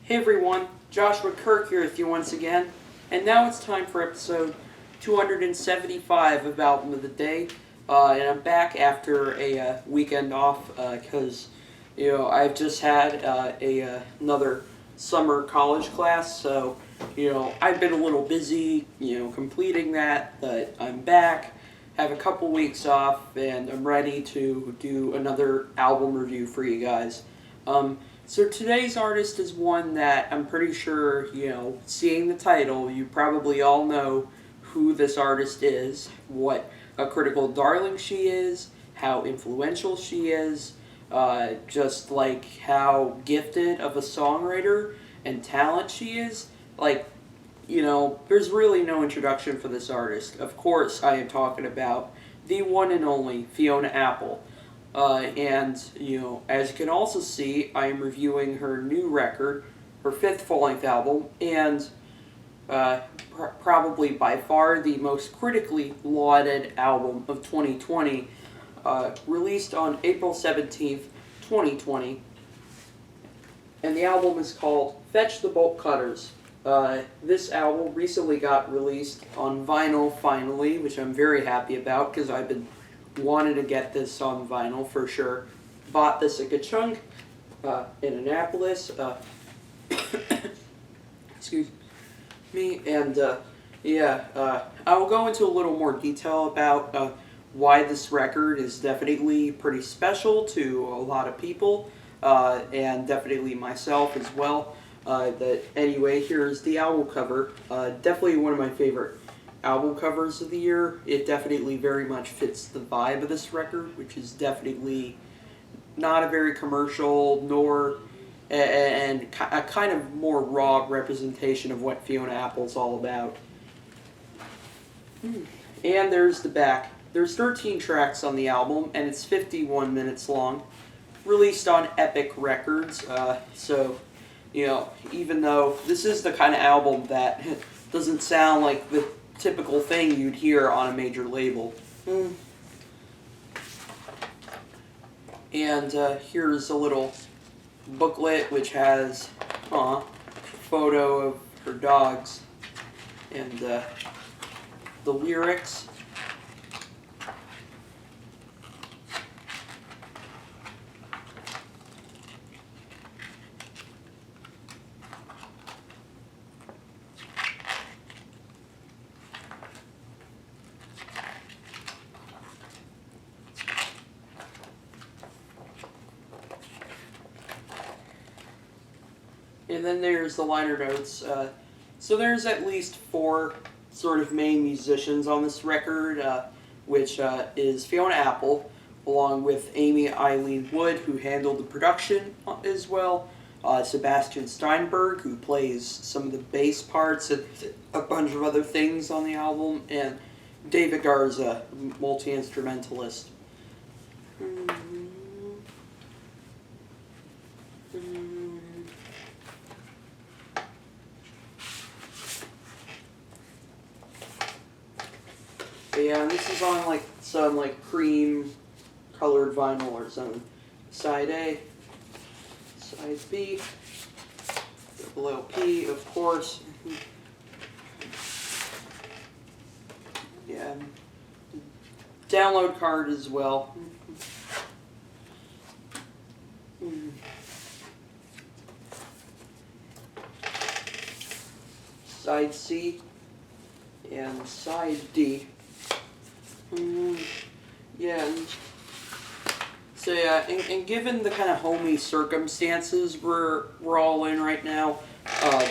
Hey everyone, Joshua Kirk here with you once again, and now it's time for episode 275 of Album of the Day, and I'm back after a weekend off because I've just had another summer college class, so I've been a little busy completing that, but I'm back, have a couple weeks off, and I'm ready to do another album review for you guys. So today's artist is one that I'm pretty sure, seeing the title, you probably all know who this artist is, what a critical darling she is, how influential she is, just like how gifted of a songwriter and talent she is. There's really no introduction for this artist. Of course, I am talking about the one and only Fiona Apple. As you can also see, I am reviewing her new record, her fifth full-length album, and probably by far the most critically lauded album of 2020, released on April 17th, 2020. And the album is called Fetch the Bolt Cutters. This album recently got released on vinyl, finally, which I'm very happy about because I've been wanted to get this on vinyl for sure. Bought this at Ka-Chunk in Annapolis. Excuse me. And I will go into a little more detail about why this record is definitely pretty special to a lot of people, and definitely myself as well. Anyway, here's the album cover. Definitely one of my favorite album covers of the year. It definitely very much fits the vibe of this record, which is definitely not a very commercial nor and a kind of more raw representation of what Fiona Apple's all about. And there's the back. There's 13 tracks on the album, and it's 51 minutes long. Released on Epic Records, even though this is the kind of album that doesn't sound like the typical thing you'd hear on a major label. And here's a little booklet which has a photo of her dogs and the lyrics. And then there's the liner notes. So there's at least 4 sort of main musicians on this record, which is Fiona Apple, along with Amy Eileen Wood, who handled the production as well, Sebastian Steinberg, who plays some of the bass parts and a bunch of other things on the album, and David Garza, multi-instrumentalist. Yeah, and this is on some cream colored vinyl or something. Side A, side B, below P, of course. Yeah, download card as well. Side C and side D. And given the kind of homey circumstances we're all in right now,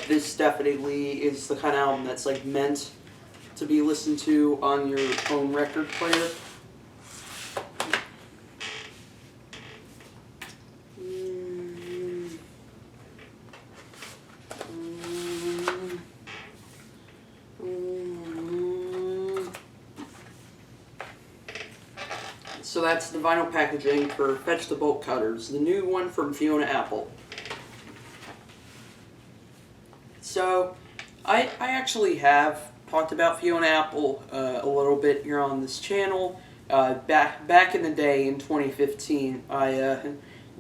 this definitely is the kind of album that's meant to be listened to on your own record player. So that's the vinyl packaging for Fetch the Bolt Cutters, the new one from Fiona Apple. So, I actually have talked about Fiona Apple a little bit here on this channel. Back in the day in 2015, I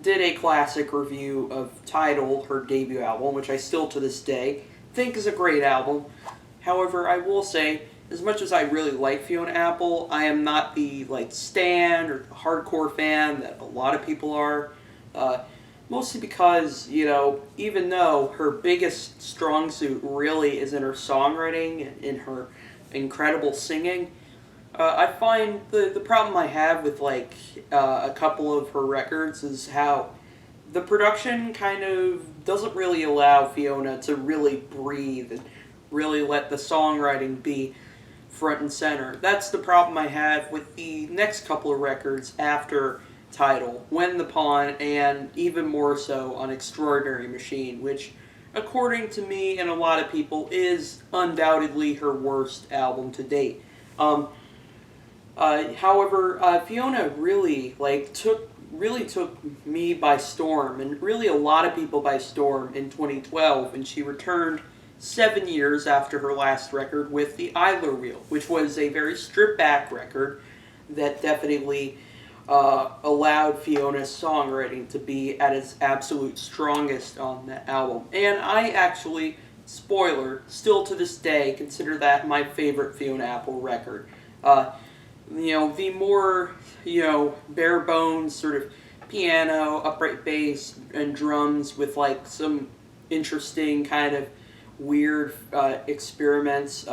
did a classic review of Tidal, her debut album, which I still to this day think is a great album. However, I will say, as much as I really like Fiona Apple, I am not the stan or hardcore fan that a lot of people are. Uh, Mostly because, even though her biggest strong suit really is in her songwriting and in her incredible singing, I find the problem I have with a couple of her records is how the production kind of doesn't really allow Fiona to really breathe and really let the songwriting be front and center. That's the problem I have with the next couple of records after Tidal, When the Pawn, and even more so on Extraordinary Machine, which, according to me and a lot of people, is undoubtedly her worst album to date. However, Fiona really took me by storm, and really a lot of people by storm in 2012, and she returned 7 years after her last record with the Idler Wheel, which was a very stripped back record that definitely allowed Fiona's songwriting to be at its absolute strongest on that album. And I actually, spoiler, still to this day consider that my favorite Fiona Apple record. The more, bare bones sort of piano, upright bass, and drums with some interesting kind of weird experiments,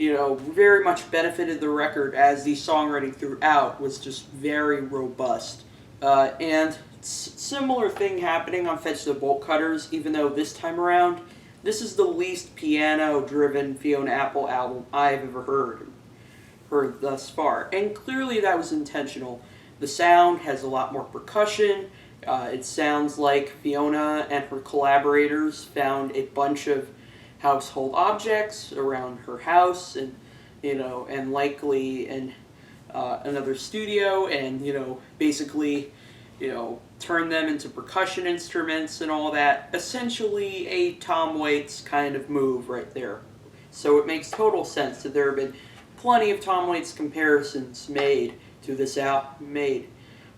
very much benefited the record as the songwriting throughout was just very robust. And similar thing happening on Fetch the Bolt Cutters, even though this time around, this is the least piano-driven Fiona Apple album I've ever heard thus far. And clearly that was intentional. The sound has a lot more percussion. It sounds like Fiona and her collaborators found a bunch of household objects around her house and likely in another studio and, basically, turn them into percussion instruments and all that. Essentially a Tom Waits kind of move right there. So it makes total sense that there have been plenty of Tom Waits comparisons made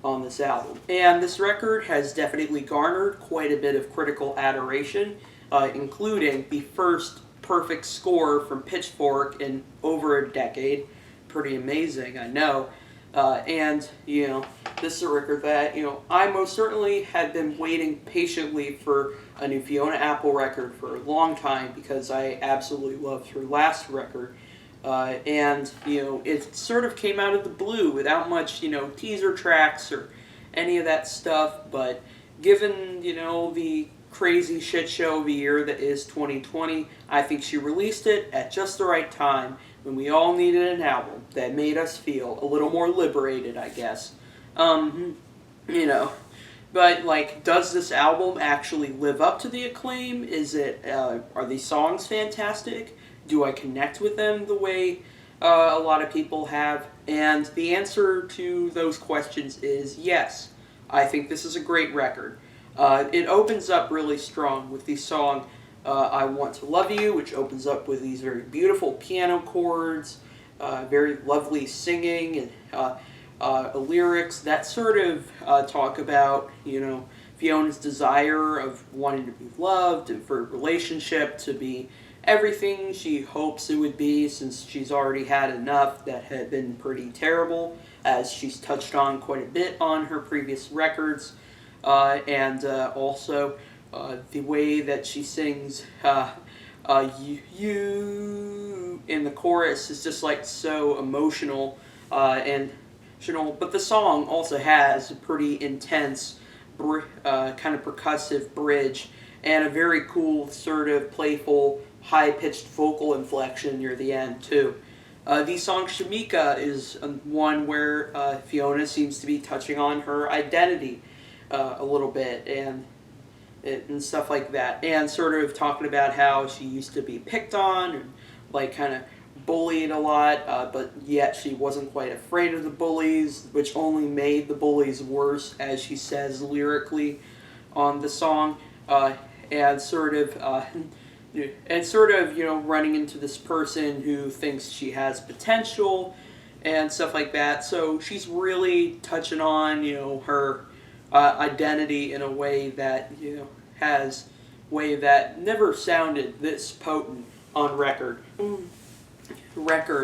on this album. And this record has definitely garnered quite a bit of critical adoration, including the first perfect score from Pitchfork in over a decade. Pretty amazing, I know. And, this is a record that, I most certainly had been waiting patiently for a new Fiona Apple record for a long time because I absolutely loved her last record. And, it sort of came out of the blue without much, teaser tracks or any of that stuff. But given, the crazy shit show of a year that is 2020, I think she released it at just the right time when we all needed an album that made us feel a little more liberated, I guess. But, does this album actually live up to the acclaim? Are these songs fantastic? Do I connect with them the way a lot of people have? And the answer to those questions is yes. I think this is a great record. It opens up really strong with the song I Want to Love You, which opens up with these very beautiful piano chords, very lovely singing, and lyrics that sort of talk about, Fiona's desire of wanting to be loved and for a relationship to be everything she hopes it would be, since she's already had enough that had been pretty terrible, as she's touched on quite a bit on her previous records. And also the way that she sings you in the chorus is just so emotional and emotional. But the song also has a pretty intense kind of percussive bridge and a very cool sort of playful high-pitched vocal inflection near the end too. The song Shameika is one where Fiona seems to be touching on her identity a little bit and stuff like that, and sort of talking about how she used to be picked on and kind of bullied a lot, but yet she wasn't quite afraid of the bullies, which only made the bullies worse, as she says lyrically on the song, and sort of running into this person who thinks she has potential and stuff like that. So she's really touching on, identity in a way that has way that never sounded this potent on record.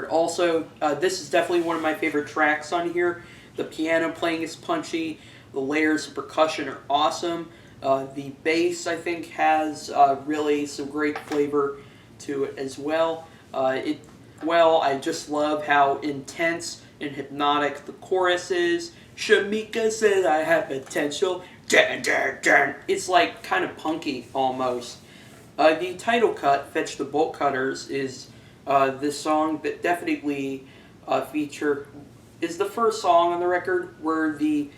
Also, this is definitely one of my favorite tracks on here. The piano playing is punchy. The layers of percussion are awesome. The bass, I think, has really some great flavor to it as well. I just love how intense and hypnotic the chorus is. Shameika says I have potential. Dun, dun, dun. It's like kind of punky almost. The title cut, Fetch the Bolt Cutters, is this song that definitely is the first song on the record where the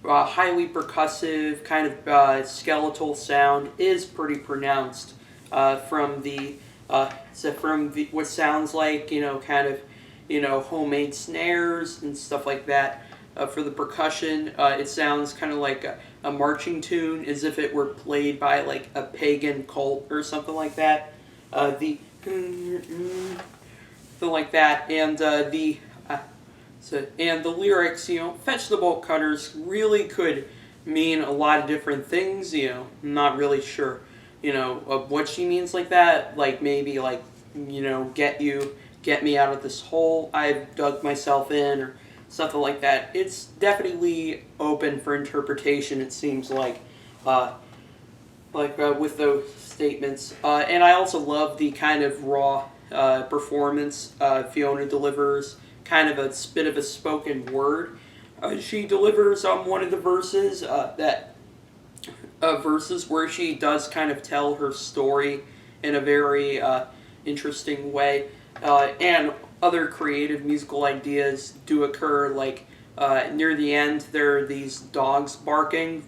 highly percussive kind of skeletal sound is pretty pronounced from what sounds like kind of homemade snares and stuff like that. For the percussion, it sounds kind of like a marching tune, as if it were played by like a pagan cult or something like that. Something like that, and the lyrics, fetch the bolt cutters, really could mean a lot of different things. I'm not really sure, of what she means like that. Like maybe like, get me out of this hole I've dug myself in, or something like that. It's definitely open for interpretation. It seems like with those statements, and I also love the kind of raw performance Fiona delivers. Kind of a bit of a spoken word. She delivers on one of the verses verses where she does kind of tell her story in a very interesting way, and other creative musical ideas do occur. Like near the end, there are these dogs barking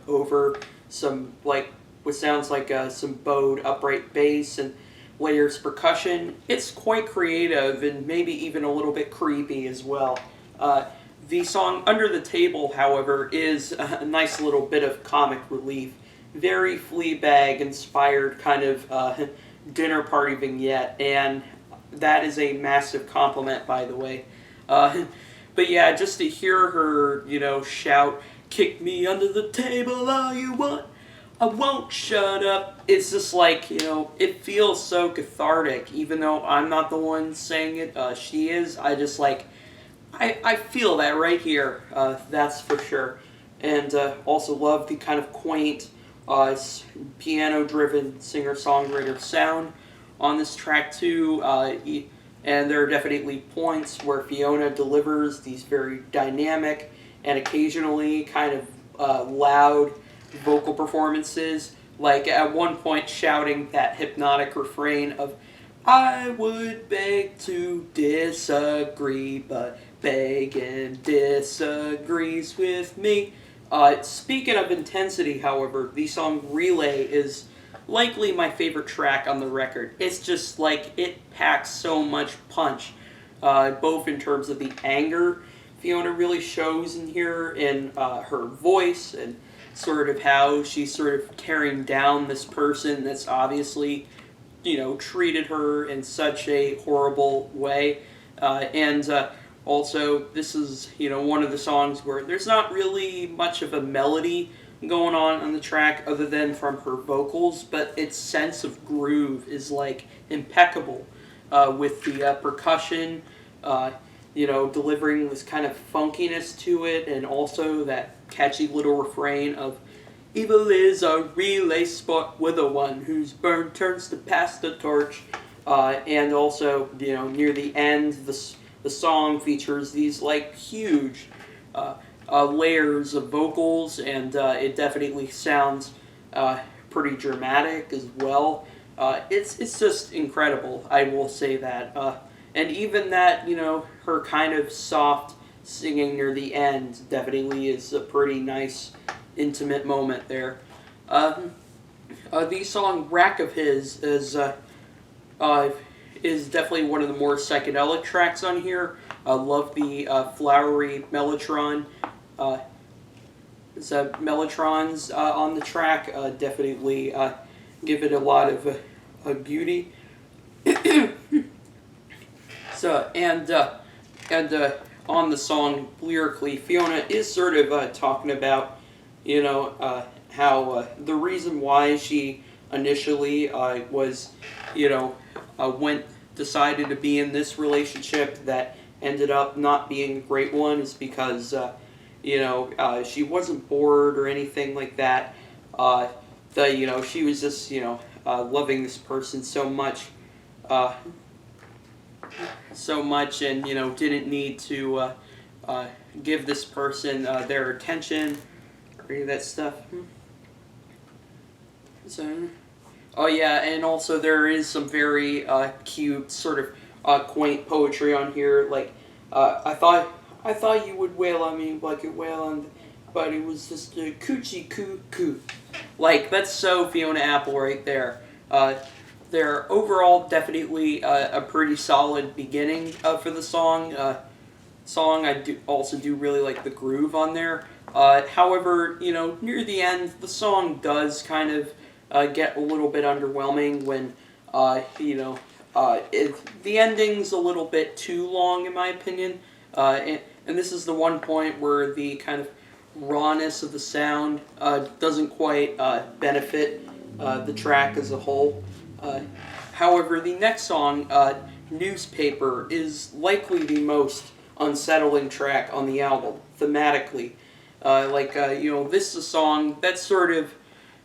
over some like what sounds like some bowed upright bass and layers percussion. It's quite creative and maybe even a little bit creepy as well. The song Under the Table, however, is a nice little bit of comic relief. Very Fleabag inspired kind of dinner party vignette, and that is a massive compliment, by the way. But yeah, just to hear her, shout, "Kick me under the table all you want, I won't shut up." It's just like, it feels so cathartic, even though I'm not the one saying it, she is. I just like, I feel that right here, that's for sure. And also love the kind of quaint, piano-driven singer-songwriter sound on this track too. And there are definitely points where Fiona delivers these very dynamic and occasionally kind of loud vocal performances, like at one point shouting that hypnotic refrain of "I would beg to disagree, but begging disagrees with me." Speaking of intensity, however, the song Relay is likely my favorite track on the record. It's just like, it packs so much punch, both in terms of the anger Fiona really shows in here, in her voice, and sort of how she's sort of tearing down this person that's obviously, treated her in such a horrible way. And also, this is, one of the songs where there's not really much of a melody going on the track other than from her vocals, but its sense of groove is like impeccable, with the percussion, delivering this kind of funkiness to it, and also that catchy little refrain of "Evil is a relay sport with a one whose burn turns to pass the torch." And also, near the end, the song features these like huge layers of vocals, and it definitely sounds pretty dramatic as well. It's just incredible, I will say that. And even that, her kind of soft singing near the end definitely is a pretty nice, intimate moment there. The song Rack of His is definitely one of the more psychedelic tracks on here. I love the flowery mellotron. Mellotrons on the track definitely give it a lot of beauty. And on the song lyrically, Fiona is sort of talking about how the reason why she initially was, you know, went decided to be in this relationship that ended up not being a great one is because, she wasn't bored or anything like that. Uh, she was just, loving this person uh, so much, and didn't need to uh, give this person their attention or any of that stuff. So, oh yeah, and also there is some very cute, sort of quaint poetry on here. Like, I thought you would wail on me like a whale, but it was just a coochie coo coo. Like, that's so Fiona Apple right there. They're overall definitely a pretty solid beginning for the song. I do also do really like the groove on there. However, near the end, the song does kind of get a little bit underwhelming when, the ending's a little bit too long, in my opinion. And this is the one point where the kind of rawness of the sound doesn't quite benefit the track as a whole. However, the next song, Newspaper, is likely the most unsettling track on the album, thematically. This is a song that's sort of,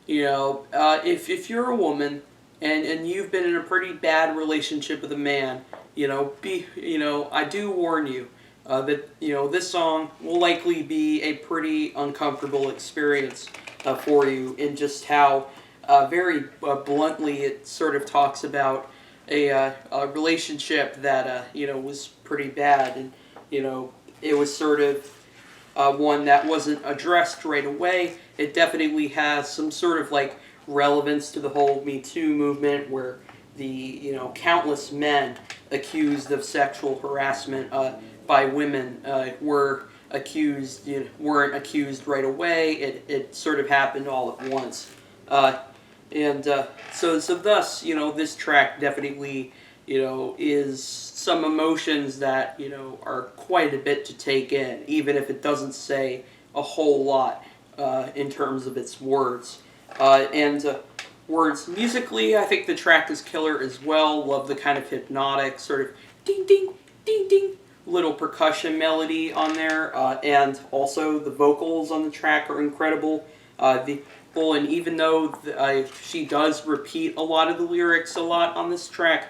if you're a woman and you've been in a pretty bad relationship with a man, I do warn you that, this song will likely be a pretty uncomfortable experience for you, in just how very bluntly it sort of talks about a relationship that, was pretty bad, and, it was sort of one that wasn't addressed right away. It definitely has some sort of like relevance to the whole Me Too movement, where the countless men accused of sexual harassment by women weren't accused right away. It sort of happened all at once, so thus this track definitely is some emotions that are quite a bit to take in, even if it doesn't say a whole lot in terms of its words. Words musically, I think the track is killer as well. Love the kind of hypnotic sort of ding ding ding ding little percussion melody on there, and also the vocals on the track are incredible. And even though she does repeat a lot of the lyrics a lot on this track,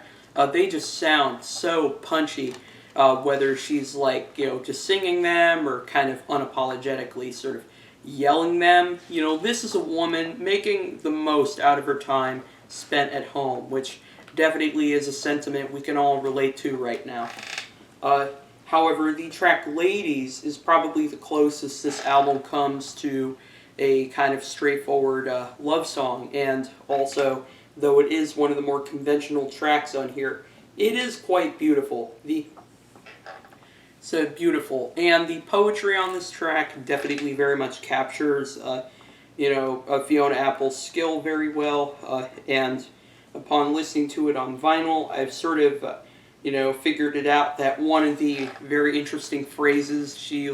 they just sound so punchy. Whether she's like just singing them or kind of unapologetically sort of yelling them, this is a woman making the most out of her time spent at home, which definitely is a sentiment we can all relate to right now. However, the track Ladies is probably the closest this album comes to a kind of straightforward love song, and also, though it is one of the more conventional tracks on here, it is quite beautiful. Beautiful, and the poetry on this track definitely very much captures, Fiona Apple's skill very well, and upon listening to it on vinyl, I've sort of, figured it out that one of the very interesting phrases she,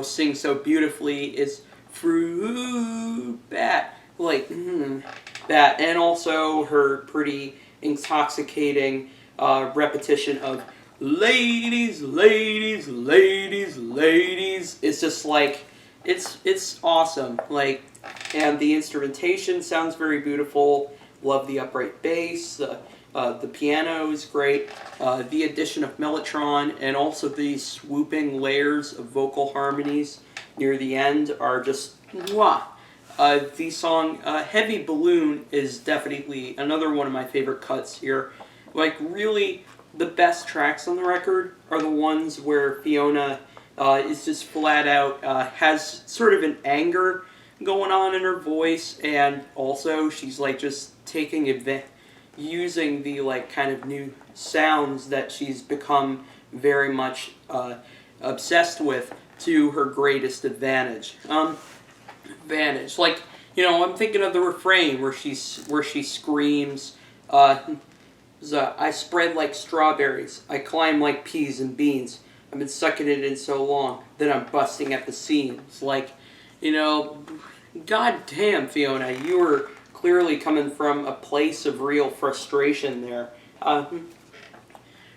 sings so beautifully is fruit bat, that, and also her pretty intoxicating repetition of ladies, ladies, ladies, ladies. It's just like, it's awesome. And the instrumentation sounds very beautiful. Love the upright bass. The piano is great. The addition of mellotron and also these swooping layers of vocal harmonies near the end are just mwah. The song Heavy Balloon is definitely another one of my favorite cuts here. Really, the best tracks on the record are the ones where Fiona is just flat out, has sort of an anger going on in her voice, and also she's just using the kind of new sounds that she's become very much obsessed with to her greatest advantage. I'm thinking of the refrain where she screams, I spread like strawberries, I climb like peas and beans, I've been sucking it in so long that I'm busting at the seams. You know, God damn, Fiona, you were clearly coming from a place of real frustration there.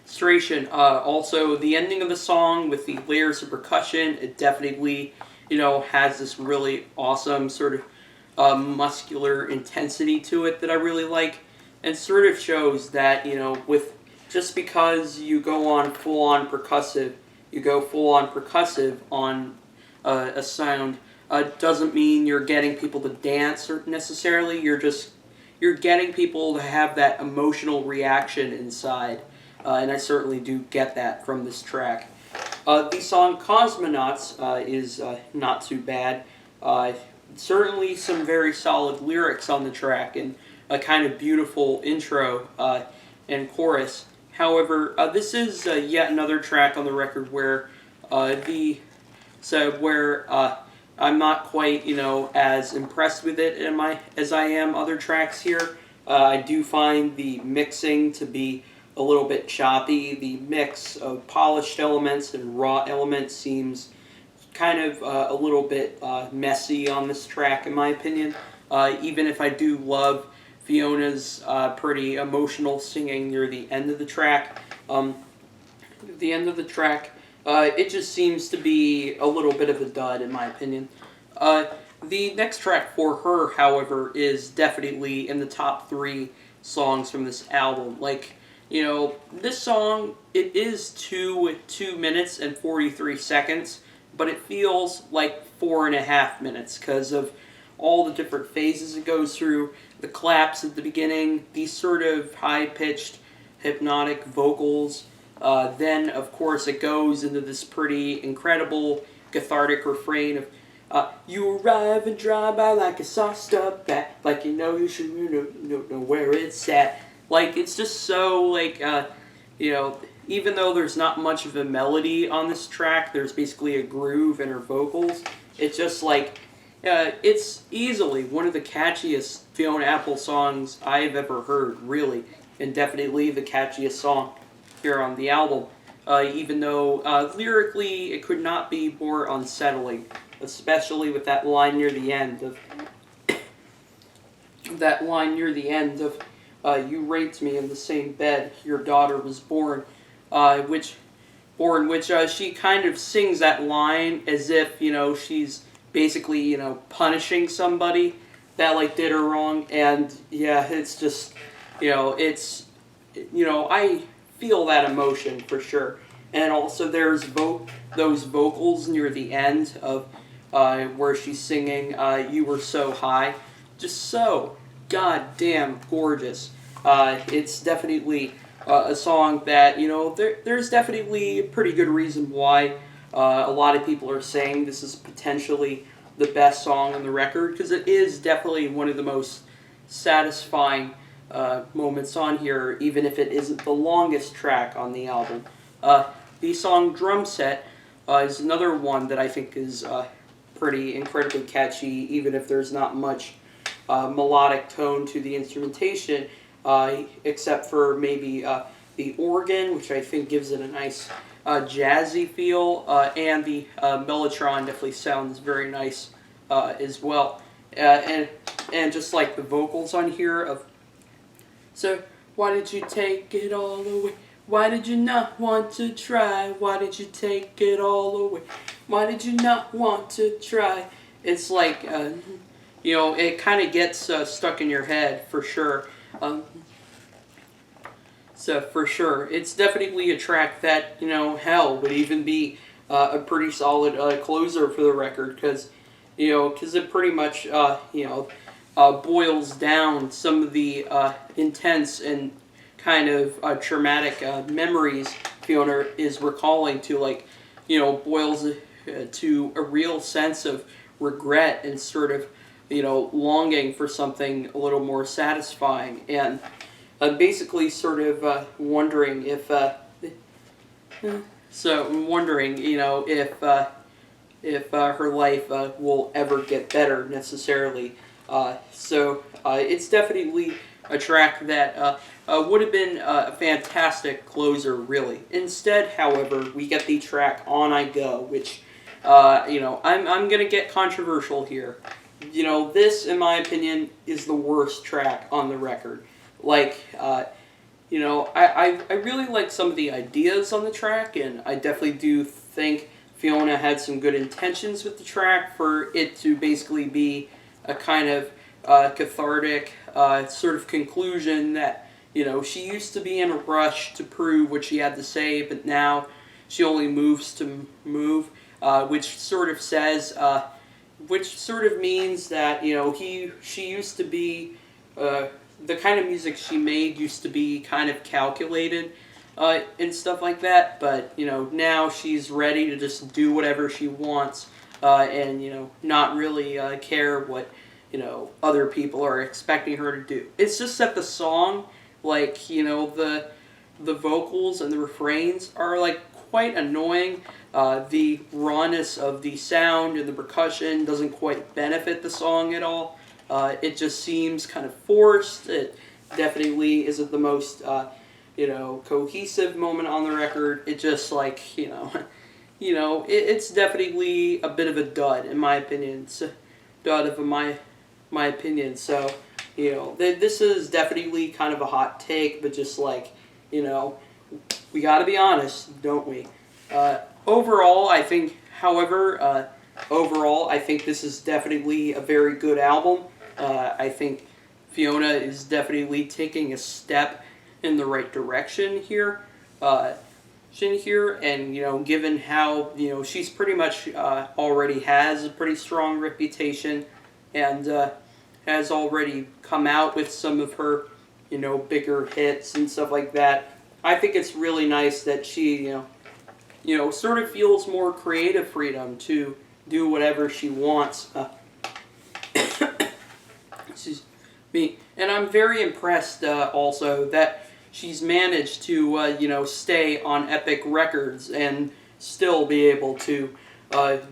Frustration. Also, the ending of the song with the layers of percussion, it definitely, has this really awesome sort of muscular intensity to it that I really like, and sort of shows that with just because you go on full on percussive, you go full on percussive on a sound doesn't mean you're getting people to dance or necessarily. You're getting people to have that emotional reaction inside, and I certainly do get that from this track. The song Cosmonauts is not too bad. Certainly some very solid lyrics on the track and a kind of beautiful intro and chorus. However, this is yet another track on the record where the so where I'm not quite as impressed with it as I am other tracks here. I do find the mixing to be a little bit choppy. The mix of polished elements and raw elements seems kind of a little bit messy on this track, in my opinion. Even if I do love Fiona's pretty emotional singing near the end of the track, the end of the track, it just seems to be a little bit of a dud, in my opinion. The next track for her, however, is definitely in the top 3 songs from this album. Like, this song, it is 2 minutes and 43 seconds, but it feels like 4.5 minutes because of all the different phases it goes through, the claps at the beginning, these sort of high-pitched hypnotic vocals. Then, of course, it goes into this pretty incredible cathartic refrain of you arrive and drive by like a sauced up bat, like you should know where it's at. Like, it's just so, like, even though there's not much of a melody on this track, there's basically a groove in her vocals. It's just like, it's easily one of the catchiest Fiona Apple songs I've ever heard, really, and definitely the catchiest song here on the album. Even though lyrically it could not be more unsettling, especially with that line near the end of you raped me in the same bed your daughter was born, which she kind of sings that line as if she's basically punishing somebody that like did her wrong, and yeah, it's just I feel that emotion for sure. And also there's those vocals near the end of where she's singing You Were So High, just so goddamn gorgeous. It's definitely a song that there's definitely a pretty good reason why a lot of people are saying this is potentially the best song on the record, because it is definitely one of the most satisfying moments on here, even if it isn't the longest track on the album. The song Drumset is another one that I think is pretty incredibly catchy, even if there's not much melodic tone to the instrumentation, except for maybe the organ, which I think gives it a nice jazzy feel, and the mellotron definitely sounds very nice as well. And just like the vocals on here of, so why did you take it all away? Why did you not want to try? Why did you take it all away? Why did you not want to try? It's like, it kind of gets stuck in your head for sure. So for sure, it's definitely a track that, hell, would even be a pretty solid closer for the record, because it pretty much, boils down some of the intense and kind of traumatic memories Fiona is recalling to, like, boils to a real sense of regret and sort of, longing for something a little more satisfying, and basically sort of wondering if, if her life will ever get better necessarily. So it's definitely a track that would have been a fantastic closer, really. Instead, however, we get the track On I Go, which I'm gonna get controversial here. This, in my opinion, is the worst track on the record. Like, I really like some of the ideas on the track, and I definitely do think Fiona had some good intentions with the track for it to basically be a kind of cathartic sort of conclusion that, she used to be in a rush to prove what she had to say, but now she only moves to move, which sort of says, which sort of means that, she used to be, the kind of music she made used to be kind of calculated and stuff like that, but, now she's ready to just do whatever she wants and, not really care what, other people are expecting her to do. It's just that the song, like, the vocals and the refrains are, like, quite annoying. The rawness of the sound and the percussion doesn't quite benefit the song at all. It just seems kind of forced. It definitely isn't the most, cohesive moment on the record. It just, like, it's definitely a bit of a dud, in my opinion. It's a dud of my opinion. So, this is definitely kind of a hot take, but just like, we gotta be honest, don't we? Overall, I think, however, I think this is definitely a very good album. I think Fiona is definitely taking a step in the right direction here. And, given how, she's pretty much already has a pretty strong reputation and has already come out with some of her, bigger hits and stuff like that. I think it's really nice that she, sort of feels more creative freedom to do whatever she wants. Excuse me. And I'm very impressed also that she's managed to, stay on Epic Records and still be able to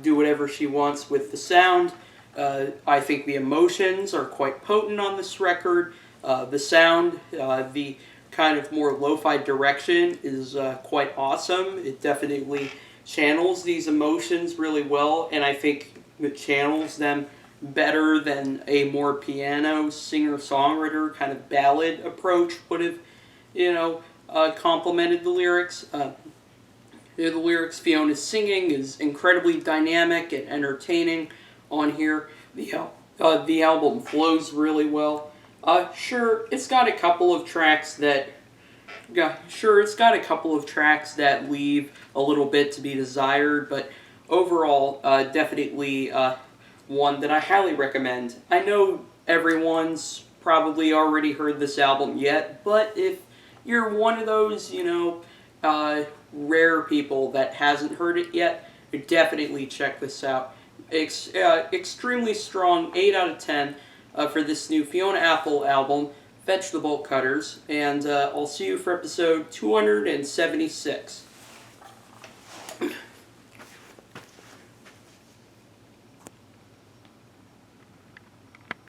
do whatever she wants with the sound. I think the emotions are quite potent on this record. The sound, the kind of more lo-fi direction is quite awesome. It definitely channels these emotions really well, and I think it channels them better than a more piano singer-songwriter kind of ballad approach would have, complemented the lyrics. The lyrics Fiona's singing is incredibly dynamic and entertaining on here. The album flows really well. Sure, it's got a couple of tracks that leave a little bit to be desired, but overall, definitely one that I highly recommend. I know everyone's probably already heard this album yet, but if you're one of those, rare people that hasn't heard it yet, definitely check this out. Extremely strong 8 out of 10 for this new Fiona Apple album, Fetch the Bolt Cutters, and I'll see you for episode 276.